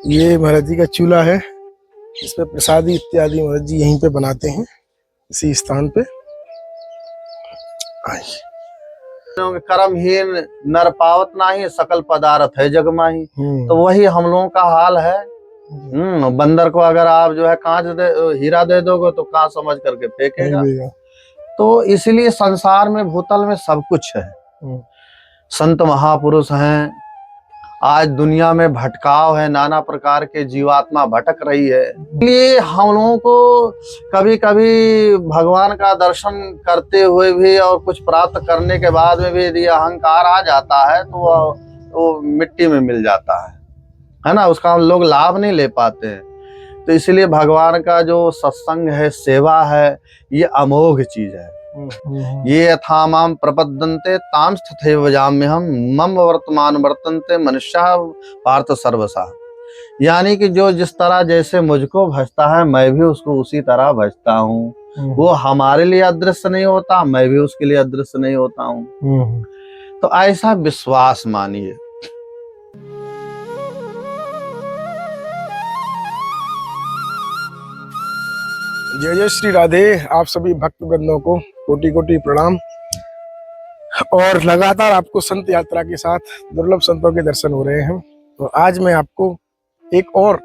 ये महाराज जी का चूल्हा है, इस पे प्रसादी इत्यादि महाराज जी यहीं पे बनाते हैं, इसी स्थान पे। कर्महीन नर पावत नाही, सकल पदार्थ है जग माही। तो वही हम लोगों का हाल है। बंदर को अगर आप जो है हीरा दे दोगे तो कांच समझ करके फेंकेगा। तो इसलिए संसार में भूतल में सब कुछ है। संत महापुरुष हैं, आज दुनिया में भटकाव है, नाना प्रकार के जीवात्मा भटक रही है। इसलिए हम लोगों को कभी कभी भगवान का दर्शन करते हुए भी और कुछ प्राप्त करने के बाद में भी यदि अहंकार आ जाता है तो वो मिट्टी में मिल जाता है ना, उसका हम लोग लाभ नहीं ले पाते हैं। तो इसलिए भगवान का जो सत्संग है, सेवा है, ये अमोघ चीज है। ये यथामाम प्रपद्यन्ते ताम तथैव भजाम्यहम् मम वर्तमान वर्तन्ते मनुष्या पार्थ सर्वसा। यानी कि जो जिस तरह जैसे मुझको भजता है मैं भी उसको उसी तरह भजता हूँ। वो हमारे लिए अदृश्य नहीं होता, मैं भी उसके लिए अदृश्य नहीं होता हूँ। तो ऐसा विश्वास मानिए। जय जय श्री राधे। आप सभी भक्त बंधुओं को कोटि कोटि प्रणाम। और लगातार आपको संत यात्रा के साथ दुर्लभ संतों के दर्शन हो रहे हैं। तो आज मैं आपको एक और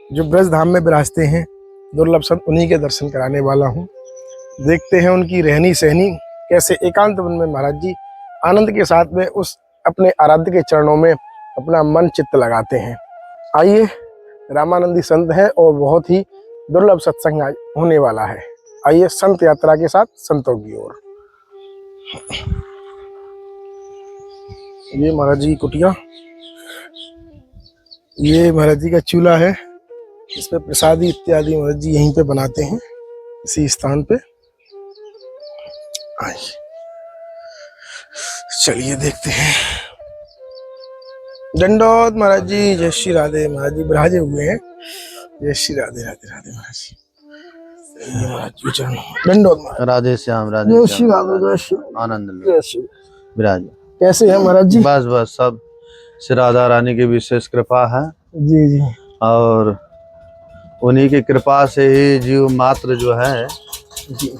जो ब्रज धाम में विराजते हैं दुर्लभ संत, उन्हीं के दर्शन कराने वाला हूं। देखते हैं उनकी रहनी सहनी कैसे एकांत वन में महाराज जी आनंद के साथ में उस अपने आराध्य के चरणों में अपना मन चित्त लगाते हैं। आइए, रामानंदी संत हैं और बहुत ही दुर्लभ सत्संग होने वाला है। आइए संत यात्रा के साथ संतों की ओर। ये महाराज जी की कुटिया, ये महाराज जी का चूल्हा है, इस पे प्रसादी इत्यादि महाराज जी यहीं पे बनाते हैं, इसी स्थान पे। आइए चलिए देखते हैं। दंडोत महाराज जी, जय श्री राधे। महाराज जी विराजे हुए हैं। जय श्री राधे राधे राधे महाराज जी। महाराज जी चरण दंडोत महाराज। राधे श्याम, राधे जय श्री राधे, जय श्री आनंद जय श्री। विराज। कैसे है महाराज जी? बस बस सब श्री राधा रानी की विशेष कृपा है जी जी। और उन्हीं की कृपा से ही जीव मात्र जो है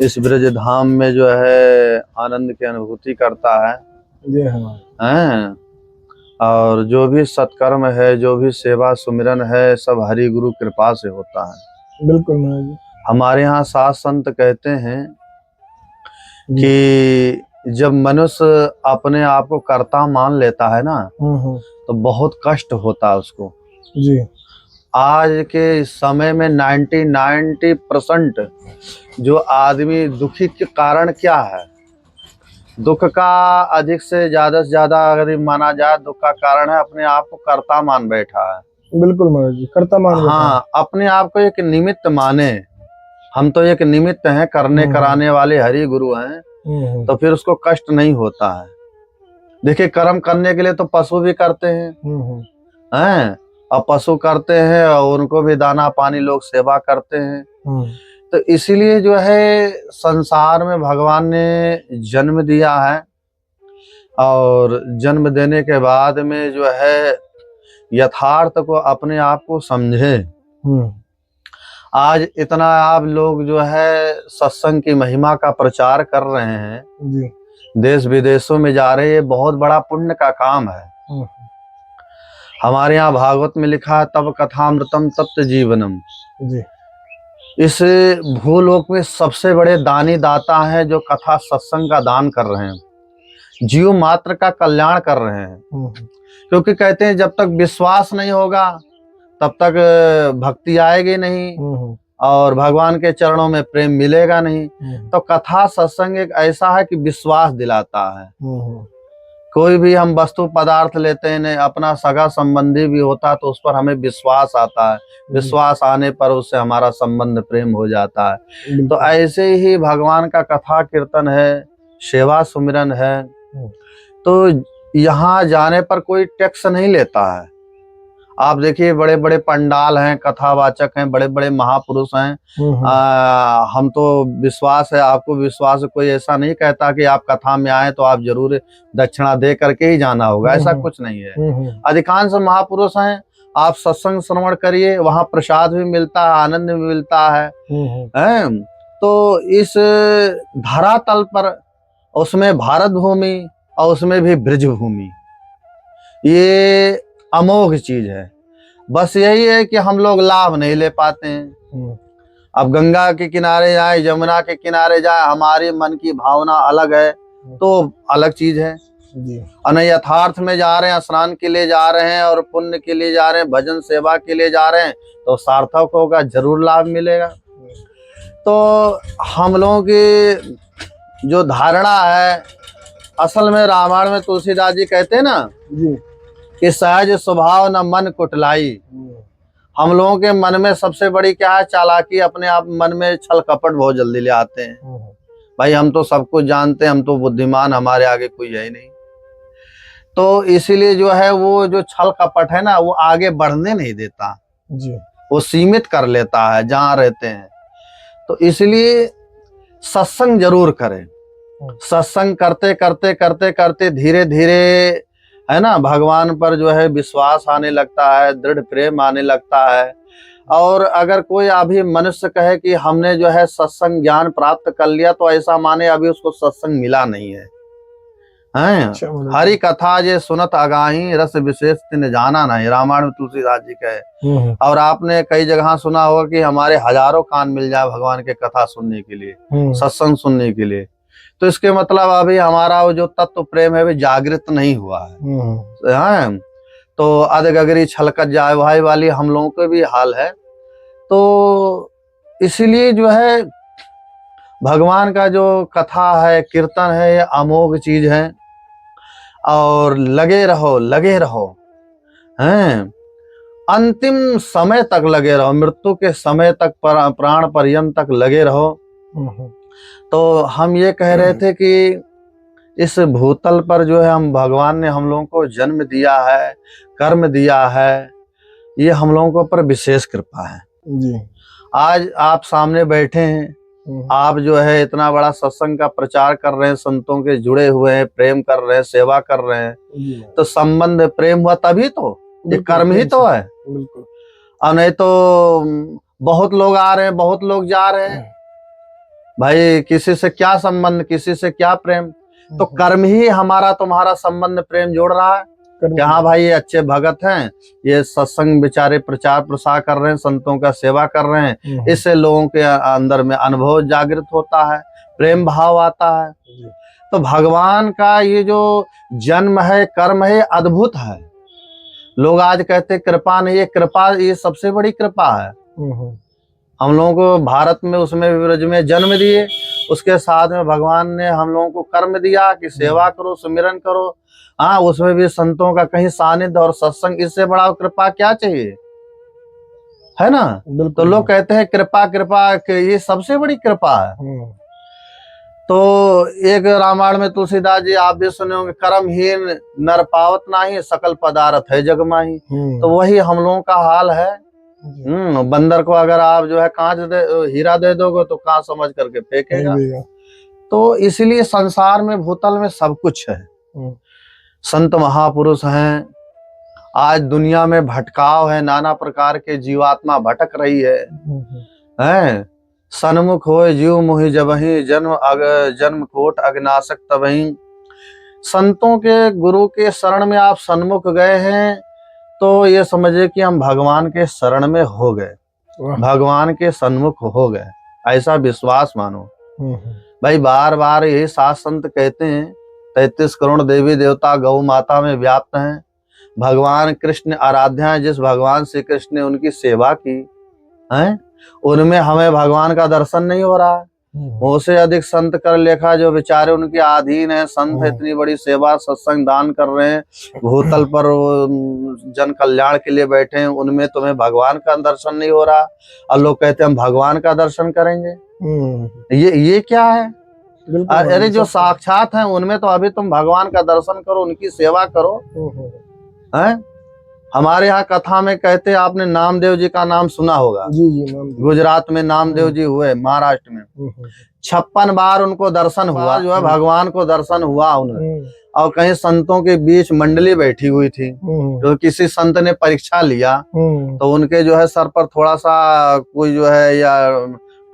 इस ब्रज धाम में जो है आनंद की अनुभूति करता है। जय हैं। और जो भी सत्कर्म है, जो भी सेवा सुमिरन है, सब हरि गुरु कृपा से होता है। बिल्कुल महाराज जी। हमारे यहाँ सात संत कहते हैं कि जब मनुष्य अपने आप को कर्ता मान लेता है ना तो बहुत कष्ट होता है उसको जी। आज के समय में 90% जो आदमी दुखी के कारण क्या है, दुख का अधिक से ज्यादा अगर माना जाए, दुख का कारण है अपने आप को कर्ता मान बैठा है। बिल्कुल महाराज जी, कर्ता मान बैठा है। हाँ, अपने आप को एक निमित्त माने, हम तो एक निमित्त हैं, करने कराने वाले हरि गुरु हैं। तो फिर उसको कष्ट नहीं होता है। देखिए, कर्म करने के लिए तो पशु भी करते हैं और पशु करते हैं और उनको भी दाना पानी लोग सेवा करते हैं। तो इसीलिए जो है संसार में भगवान ने जन्म दिया है और जन्म देने के बाद में जो है यथार्थ को अपने आप को समझे। आज इतना आप लोग जो है सत्संग की महिमा का प्रचार कर रहे हैं जी। देश विदेशों में जा रहे हैं, बहुत बड़ा पुण्य का काम है। हमारे यहाँ भागवत में लिखा है तब कथामृतम तप्त जीवनम जी। इस भूलोक में सबसे बड़े दानी दाता हैं जो कथा सत्संग का दान कर रहे हैं, जीव मात्र का कल्याण कर रहे हैं। क्योंकि कहते हैं जब तक विश्वास नहीं होगा तब तक भक्ति आएगी नहीं और भगवान के चरणों में प्रेम मिलेगा नहीं। तो कथा सत्संग एक ऐसा है कि विश्वास दिलाता है। कोई भी हम वस्तु पदार्थ लेते हैं, अपना सगा संबंधी भी होता तो उस पर हमें विश्वास आता है, विश्वास आने पर उससे हमारा संबंध प्रेम हो जाता है। तो ऐसे ही भगवान का कथा कीर्तन है, सेवा सुमिरन है। तो यहाँ जाने पर कोई टैक्स नहीं लेता है। आप देखिए बड़े बड़े पंडाल हैं, कथावाचक हैं, बड़े बड़े महापुरुष हैं। हम तो विश्वास है, आपको विश्वास है, कोई ऐसा नहीं कहता कि आप कथा में आए तो आप जरूर दक्षिणा दे करके ही जाना होगा, ऐसा कुछ नहीं है। अधिकांश महापुरुष हैं, आप सत्संग श्रवण करिए, वहां प्रसाद भी मिलता है, आनंद भी मिलता है। तो इस धरातल पर, उसमें भारत भूमि और उसमें भी ब्रज भूमि, ये अमोघ चीज है। बस यही है कि हम लोग लाभ नहीं ले पाते हैं। अब गंगा के किनारे जाए, यमुना के किनारे जाए, हमारे मन की भावना अलग है तो अलग चीज है। और यथार्थ में जा रहे हैं, स्नान के लिए जा रहे हैं और पुण्य के लिए जा रहे हैं, भजन सेवा के लिए जा रहे हैं, तो सार्थक होगा, जरूर लाभ मिलेगा। तो हम लोगों की जो धारणा है, असल में रामायण में तुलसीदास जी कहते हैं ना कि सहज स्वभाव न मन कुटलाई। हम लोगों के मन में सबसे बड़ी क्या है? चालाकी। अपने आप मन में छल कपट बहुत जल्दी ले आते हैं। भाई हम तो सब कुछ जानते हैं, हम तो बुद्धिमान, हमारे आगे कोई है ही नहीं। तो इसीलिए जो है वो जो छल कपट है ना, वो आगे बढ़ने नहीं देता जी, वो सीमित कर लेता है जहां रहते हैं। तो इसलिए सत्संग जरूर करें। सत्संग करते करते करते करते धीरे धीरे है ना, भगवान पर जो है विश्वास आने लगता है, दृढ़ प्रेम आने लगता है। और अगर कोई अभी मनुष्य कहे कि हमने जो है सत्संग ज्ञान प्राप्त कर लिया, तो ऐसा माने अभी उसको सत्संग मिला नहीं है। हरि कथा जे सुनत अगाही, रस विशेष तिन जाना नहीं, रामायण में तुलसीदास जी कहे। और आपने कई जगह सुना होगा कि हमारे हजारों कान मिल जाए भगवान के कथा सुनने के लिए, सत्संग सुनने के लिए। तो इसके मतलब अभी हमारा वो जो तत्व प्रेम है, वो जागृत नहीं हुआ है। तो अधगगरी छलकत जाए भाई वाली हम लोगों के भी हाल है। तो इसीलिए जो है भगवान का जो कथा है, कीर्तन है, ये अमोघ चीज है। और लगे रहो, लगे रहो, हैं अंतिम समय तक लगे रहो, मृत्यु के समय तक, प्राण पर्यंत तक लगे रहो। तो हम ये कह रहे थे कि इस भूतल पर जो है हम, भगवान ने हम लोगों को जन्म दिया है, कर्म दिया है, ये हम लोगों को पर विशेष कृपा है जी। आज आप सामने बैठे हैं, आप जो है इतना बड़ा सत्संग का प्रचार कर रहे हैं, संतों के जुड़े हुए हैं, प्रेम कर रहे हैं, सेवा कर रहे हैं, तो संबंध प्रेम हुआ तभी तो, ये कर्म ही तो है। और नहीं तो बहुत लोग आ रहे हैं, बहुत लोग जा रहे हैं, भाई किसी से क्या संबंध, किसी से क्या प्रेम। तो कर्म ही हमारा तुम्हारा संबंध प्रेम जोड़ रहा है कि हाँ भाई ये अच्छे भगत हैं, ये सत्संग बेचारे प्रचार प्रसार कर रहे हैं, संतों का सेवा कर रहे हैं, इससे लोगों के अंदर में अनुभव जागृत होता है, प्रेम भाव आता है। तो भगवान का ये जो जन्म है, कर्म है, अद्भुत है। लोग आज कहते कृपा नहीं, ये कृपा, ये सबसे बड़ी कृपा है। हम लोगों को भारत में, उसमें ब्रज में जन्म दिए, उसके साथ में भगवान ने हम लोगों को कर्म दिया कि सेवा करो, सुमिरन करो। हाँ, उसमें भी संतों का कहीं सानिध्य और सत्संग, इससे बड़ा कृपा क्या चाहिए, है ना। तो लोग कहते हैं कृपा कृपा, ये सबसे बड़ी कृपा है। तो एक रामायण में तुलसीदास जी, आप भी सुने होंगे, कर्महीन नर पावत नाही, सकल पदार्थ है जग माही। तो वही हम लोगों का हाल है। बंदर को अगर आप जो है कांच हीरा दे दोगे तो कांच समझ करके फेंकेगा। तो इसलिए संसार में, भूतल में सब कुछ है। संत महापुरुष हैं। आज दुनिया में भटकाव है, नाना प्रकार के जीवात्मा भटक रही है। सन्मुख होए जीव मोहि जबहि, जन्म कोट अग्नाशक तबहि। संतों के, गुरु के शरण में आप सन्मुख गए हैं तो ये समझिए कि हम भगवान के शरण में हो गए, भगवान के सन्मुख हो गए, ऐसा विश्वास मानो। भाई बार बार यही सात संत कहते हैं, 33 करोड़ देवी देवता गौ माता में व्याप्त हैं। भगवान कृष्ण आराध्या है, जिस भगवान श्री कृष्ण ने उनकी सेवा की है, उनमें हमें भगवान का दर्शन नहीं हो रहा है। उससे अधिक संत कर लेखा जो बेचारे उनके अधीन है। संत इतनी बड़ी सेवा, सत्संग, दान कर रहे हैं, भूतल पर जन कल्याण के लिए बैठे हैं, उनमें तुम्हें भगवान का दर्शन नहीं हो रहा। और लोग कहते हैं हम भगवान का दर्शन करेंगे। ये क्या है? अरे जो साक्षात हैं उनमें तो अभी तुम भगवान का दर्शन करो, उनकी सेवा करो। हैं? हमारे यहाँ कथा में कहते हैं, आपने नामदेव जी का नाम सुना होगा। जी जी नाम गुजरात में नामदेव जी हुए, महाराष्ट्र में 56 बार उनको दर्शन हुआ, जो है भगवान को दर्शन हुआ उन्हें। और कहीं संतों के बीच मंडली बैठी हुई थी, जो किसी संत ने परीक्षा लिया तो उनके जो है सर पर थोड़ा सा कोई जो है या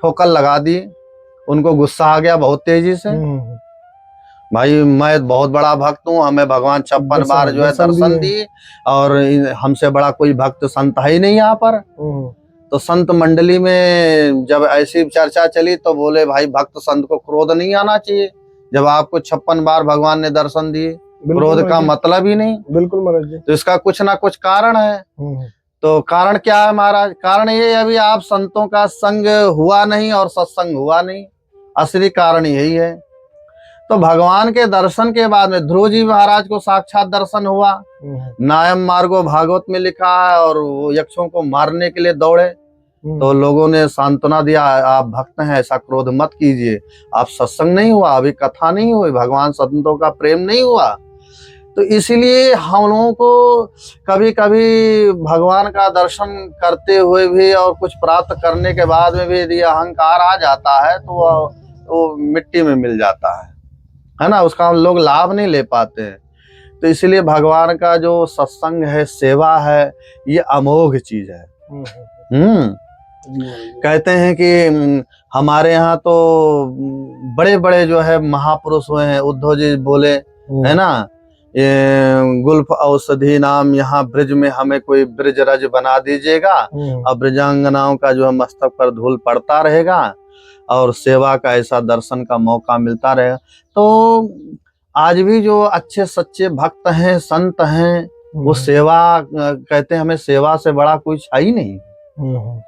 ठोकर लगा दी, उनको गुस्सा आ गया बहुत तेजी से। भाई मैं बहुत बड़ा भक्त हूँ, हमें भगवान 56 बार जो है दर्शन दी और हमसे बड़ा कोई भक्त संत है ही नहीं यहाँ पर। तो संत मंडली में जब ऐसी चर्चा चली तो बोले भाई भक्त संत को क्रोध नहीं आना चाहिए, जब आपको 56 बार भगवान ने दर्शन दिए, क्रोध का मतलब ही नहीं। बिल्कुल महाराज जी। तो इसका कुछ ना कुछ कारण है। तो कारण क्या है महाराज? कारण ये अभी आप संतों का संग हुआ नहीं और सत्संग हुआ नहीं, असली कारण यही है। तो भगवान के दर्शन के बाद में ध्रुव जी महाराज को साक्षात दर्शन हुआ। नायम मार्गो भागवत में लिखा है, और वो यक्षों को मारने के लिए दौड़े तो लोगों ने सांत्वना दिया, आप भक्त हैं, ऐसा क्रोध मत कीजिए, आप सत्संग नहीं हुआ, अभी कथा नहीं हुई, भगवान संतों का प्रेम नहीं हुआ। तो इसीलिए हम लोगों को कभी कभी भगवान का दर्शन करते हुए भी और कुछ प्राप्त करने के बाद में भी यदि अहंकार आ जाता है तो वो मिट्टी में मिल जाता है ना, उसका हम लोग लाभ नहीं ले पाते हैं। तो इसीलिए भगवान का जो सत्संग है, सेवा है, ये अमोघ चीज है। कहते हैं कि हमारे यहाँ तो बड़े बड़े जो है महापुरुष हुए हैं, उद्धव जी बोले है ना, ये गुल्फ औषधि नाम यहाँ ब्रिज में हमें कोई ब्रिज रज बना दीजिएगा और ब्रिजांगनाओं का जो है मस्तक पर धूल पड़ता रहेगा और सेवा का ऐसा दर्शन का मौका मिलता रहेगा। तो आज भी जो अच्छे सच्चे भक्त हैं, संत हैं, वो सेवा कहते हैं, हमें सेवा से बड़ा कुछ है ही नहीं है।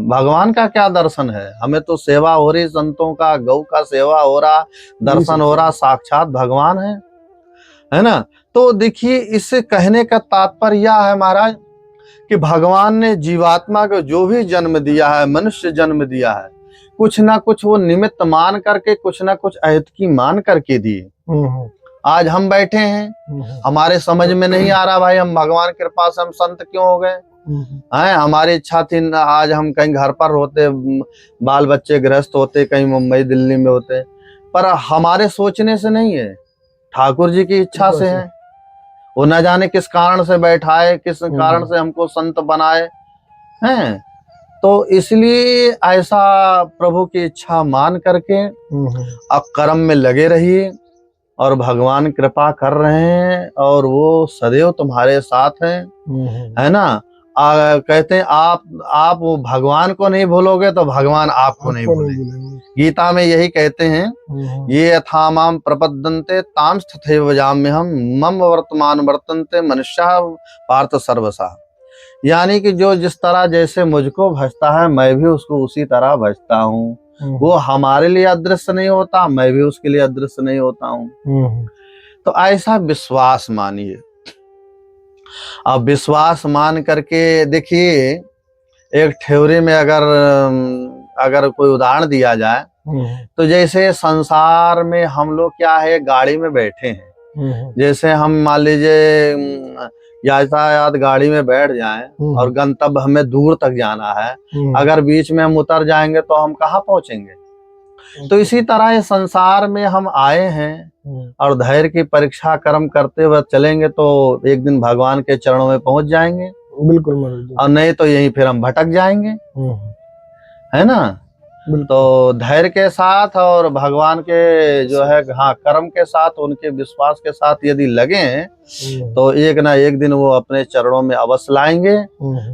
भगवान का क्या दर्शन है, हमें तो सेवा हो रही, संतों का, गौ का सेवा हो रहा, दर्शन हो रहा, साक्षात भगवान है ना। तो देखिए, इससे कहने का तात्पर्य यह है महाराज कि भगवान ने जीवात्मा को जो भी जन्म दिया है, मनुष्य जन्म दिया है, कुछ ना कुछ वो निमित्त मान करके, कुछ ना कुछ अहेतुकी मान करके दिए। आज हम बैठे हैं, हमारे समझ में नहीं आ रहा भाई हम भगवान की कृपा से हम संत क्यों हो गए हैं। हमारी इच्छा थी आज हम कहीं घर पर होते, बाल बच्चे गृहस्थ होते, कहीं मुंबई दिल्ली में होते, पर हमारे सोचने से नहीं है, ठाकुर जी की इच्छा से है। वो न जाने किस कारण से बैठाए, किस कारण से हमको संत बनाए हैं। तो इसलिए ऐसा प्रभु की इच्छा मान करके अब कर्म में लगे रहिए और भगवान कृपा कर रहे हैं और वो सदैव तुम्हारे साथ हैं, है ना। कहते हैं आप वो भगवान को नहीं भूलोगे तो भगवान आपको नहीं भूलेंगे। गीता में यही कहते हैं, ये यथा माम प्रपद्यन्ते ताम तथैव जाम्यहम् मम वर्तमान वर्तन्ते मनुष्याः पार्थ सर्वशः। यानी कि जो जिस तरह जैसे मुझको भजता है, मैं भी उसको उसी तरह भजता हूँ। वो हमारे लिए अदृश्य नहीं होता, मैं भी उसके लिए अदृश्य नहीं होता हूँ। तो ऐसा विश्वास मानिए। अब विश्वास मान करके देखिए, एक थ्योरी में अगर कोई उदाहरण दिया जाए तो जैसे संसार में हम लोग क्या है, गाड़ी में बैठे हैं, जैसे हम मान लीजिए यातायात गाड़ी में बैठ जाएं और गंतव्य हमें दूर तक जाना है, अगर बीच में हम उतर जाएंगे तो हम कहाँ पहुंचेंगे। तो इसी तरह इस संसार में हम आए हैं और धैर्य की परीक्षा कर्म करते हुए चलेंगे तो एक दिन भगवान के चरणों में पहुंच जाएंगे। बिल्कुल, और नहीं तो यहीं फिर हम भटक जाएंगे, है ना। तो धैर्य के साथ और भगवान के जो है कर्म के साथ, उनके विश्वास के साथ यदि लगे तो एक ना एक दिन वो अपने चरणों में अवश्य लाएंगे।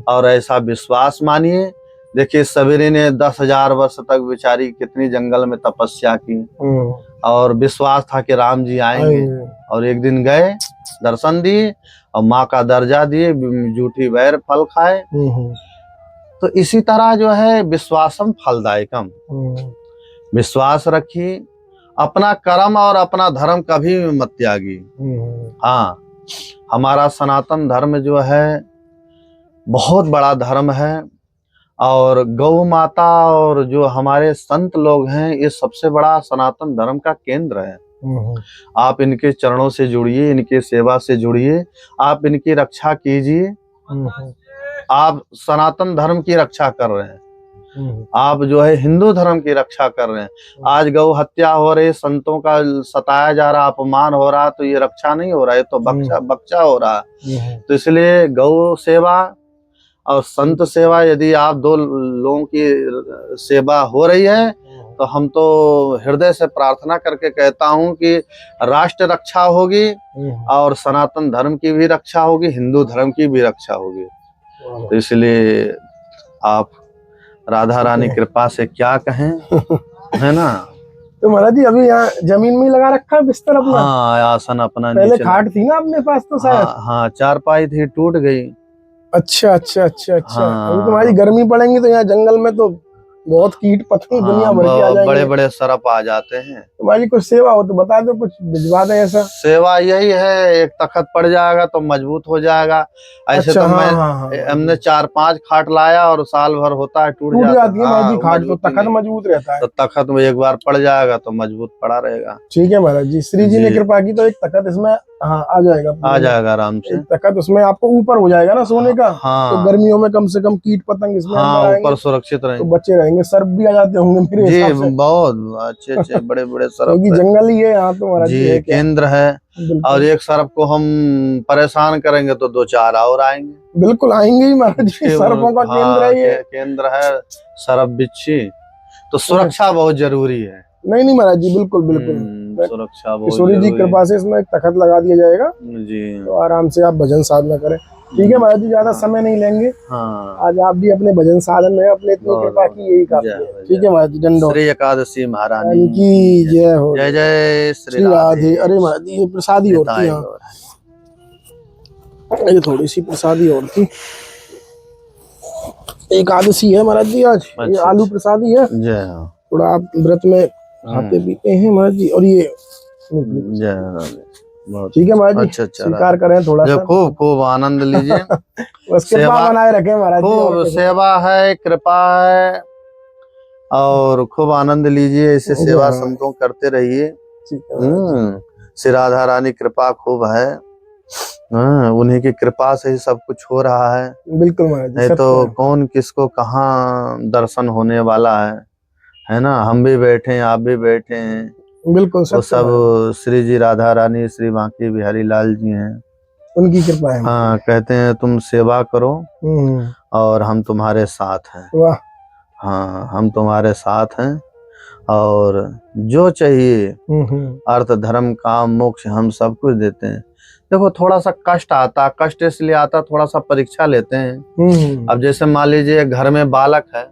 और ऐसा विश्वास मानिए। देखिए, सवेरे ने 10,000 वर्ष तक बेचारी कितनी जंगल में तपस्या की और विश्वास था कि राम जी आएंगे, और एक दिन गए, दर्शन दिए और माँ का दर्जा दिए, जूठी बैर फल खाए। तो इसी तरह जो है विश्वासम फलदायकम, विश्वास रखिए, अपना कर्म और अपना धर्म कभी मत त्यागी। हाँ, हमारा सनातन धर्म जो है बहुत बड़ा धर्म है और गौ माता और जो हमारे संत लोग हैं, ये सबसे बड़ा सनातन धर्म का केंद्र है। आप इनके चरणों से जुड़िए, इनके सेवा से जुड़िए, आप इनकी रक्षा कीजिए। आप सनातन धर्म की रक्षा कर रहे हैं, आप जो है हिंदू धर्म की रक्षा कर रहे हैं। आज गौ हत्या हो रही, संतों का सताया जा रहा, अपमान हो रहा, तो ये रक्षा नहीं हो रहा है, तो बख्शा हो रहा है। तो इसलिए गौ सेवा और संत सेवा, यदि आप दो लोगों की सेवा हो रही है, तो हम तो हृदय से प्रार्थना करके कहता हूं कि राष्ट्र रक्षा होगी और सनातन धर्म की भी रक्षा होगी, हिंदू धर्म की भी रक्षा होगी। तो इसलिए आप राधा रानी कृपा से क्या कहें, है ना। तो महाराज जी अभी यहाँ जमीन में ही लगा रखा है बिस्तर अपना? हाँ, आसन अपना। पहले खाट थी ना अपने पास तो शायद? हाँ, चारपाई थी, टूट गई। अच्छा अच्छा अच्छा अच्छा। हाँ। अभी तुम्हारी गर्मी पड़ेंगी तो यहाँ जंगल में तो बहुत कीट पतंग दुनिया भर के आ जाएंगे। बड़े बड़े सरप आ जाते हैं। तुम्हारी कुछ सेवा हो तो बता दो, कुछ भिजवा दे ऐसा। सेवा यही है, एक तखत पड़ जाएगा तो मजबूत हो जाएगा। ऐसे अच्छा, तो हमने 4-5 खाट लाया और साल भर होता है, टूट जाती है महाराज जी खाट, तो तखत मजबूत रहता है। तो तखत में एक बार पड़ जाएगा तो मजबूत पड़ा रहेगा। ठीक है महाराज जी, श्री जी ने कृपा की तो एक तखत इसमें आ जाएगा आराम से। तखत उसमें आपको ऊपर हो जाएगा ना सोने का। हाँ, तो गर्मियों में कम से कम कीट पतंग इसमें ऊपर सुरक्षित रहेंगे, तो बच्चे रहेंगे। सर्प भी आ जाते होंगे मेरे हिसाब से। बहुत अच्छे बड़े बड़े सरप, क्योंकि जंगल ही है यहाँ तो महाराज जी, केंद्र है। और एक सरप को हम परेशान करेंगे तो 2-4 और आएंगे। बिल्कुल आएंगे ही महाराज जी, सरपों का केंद्र है ये। केंद्र है सरप बिच्छी, तो सुरक्षा बहुत जरूरी है। नहीं महाराज जी, बिल्कुल बिल्कुल सुरक्षा बहुत किशोरी जी कृपा से इसमें एक तखत लगा दिया जाएगा जी, तो आराम से आप भजन साधना करें। ठीक है महाराज जी, ज्यादा समय नहीं लेंगे। हाँ, आज आप भी अपने भजन साधन में अपने इतनी कृपा की, यही काफी है। ठीक है महाराज जी, दंडोत। श्री एकादशी महारानी की जय हो। जय जय श्री राधे। अरे महाराज जी, ये प्रसादी और थी, ये थोड़ी सी प्रसादी और थी। एकादशी है महाराज जी आज। ये आलू प्रसादी है। जय। थोड़ा आप व्रत में खाते पीते हैं महाराज जी। और ये ठीक है महाराज जी, स्वीकार करें थोड़ा सा। खूब आनंद लीजिए। बस कृपा बनाए रखें महाराज जी। खूब सेवा है, कृपा है, और खूब आनंद लीजिए। ऐसे सेवा संतों करते रहिए। श्री राधा रानी कृपा खूब है। उन्हीं की कृपा से ही सब कुछ हो रहा है। बिल्कुल महाराज जी, नहीं तो कौन किसको कहाँ दर्शन होने वाला है ना। हम भी बैठे हैं, आप भी बैठे हैं, बिल्कुल वो सब श्री जी राधा रानी श्री बांके बिहारी लाल जी हैं, उनकी कृपा है। हाँ, कहते हैं तुम सेवा करो और हम तुम्हारे साथ हैं। वाह। हाँ, हम तुम्हारे साथ हैं और जो चाहिए अर्थ धर्म काम मोक्ष हम सब कुछ देते हैं। देखो थोड़ा सा कष्ट आता, कष्ट इसलिए आता, थोड़ा सा परीक्षा लेते हैं। अब जैसे मान लीजिए घर में बालक है,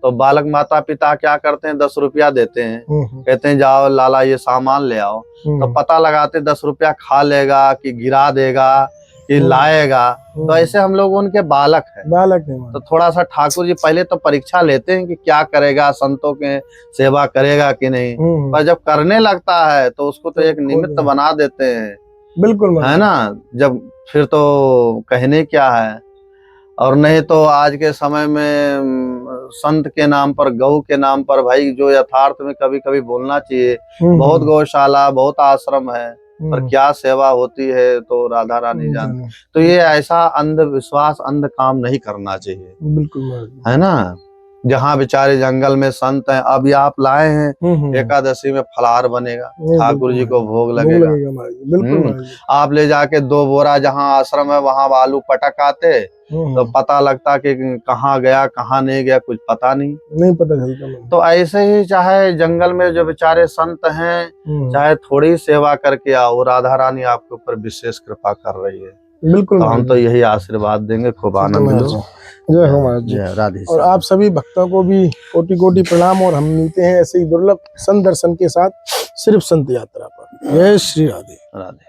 तो बालक माता पिता क्या करते हैं, 10 रुपया देते हैं, कहते हैं जाओ लाला ये सामान ले आओ। तो पता लगाते 10 रुपया खा लेगा कि गिरा देगा कि लाएगा। तो ऐसे हम लोग उनके बालक है। तो थोड़ा सा ठाकुर जी पहले तो परीक्षा लेते हैं कि क्या करेगा, संतों के सेवा करेगा कि नहीं। पर जब करने लगता है तो उसको तो एक निमित्त बना देते हैं। बिल्कुल है ना। जब फिर तो कहने क्या है। और नहीं तो आज के समय में संत के नाम पर, गौ के नाम पर, भाई जो यथार्थ में कभी कभी बोलना चाहिए। बहुत गौशाला, बहुत आश्रम है, पर क्या सेवा होती है तो राधा रानी जान। तो ये ऐसा अंधविश्वास, अंध काम नहीं करना चाहिए। बिल्कुल है ना। जहाँ बेचारे जंगल में संत हैं, अभी आप लाए हैं, एकादशी में फलाहार बनेगा, ठाकुर जी को भोग लगेगा। बिल्कुल आप ले जाके 2 बोरा जहाँ आश्रम है वहां आलू पटक आते, तो पता लगता कि कहाँ गया कहाँ नहीं गया, कुछ पता नहीं पता चलता। तो ऐसे ही चाहे जंगल में जो बेचारे संत हैं, चाहे थोड़ी सेवा करके आओ, राधा रानी आपके ऊपर विशेष कृपा कर रही है। बिल्कुल। तो हम तो यही आशीर्वाद देंगे, खूब आनंद लो। जय हो महाराज जी। राधे। और आप सभी भक्तों को भी कोटि कोटि प्रणाम। और हम मिलते हैं ऐसे ही दुर्लभ संत दर्शन के साथ सिर्फ संत यात्रा पर। जय श्री राधे। राधे।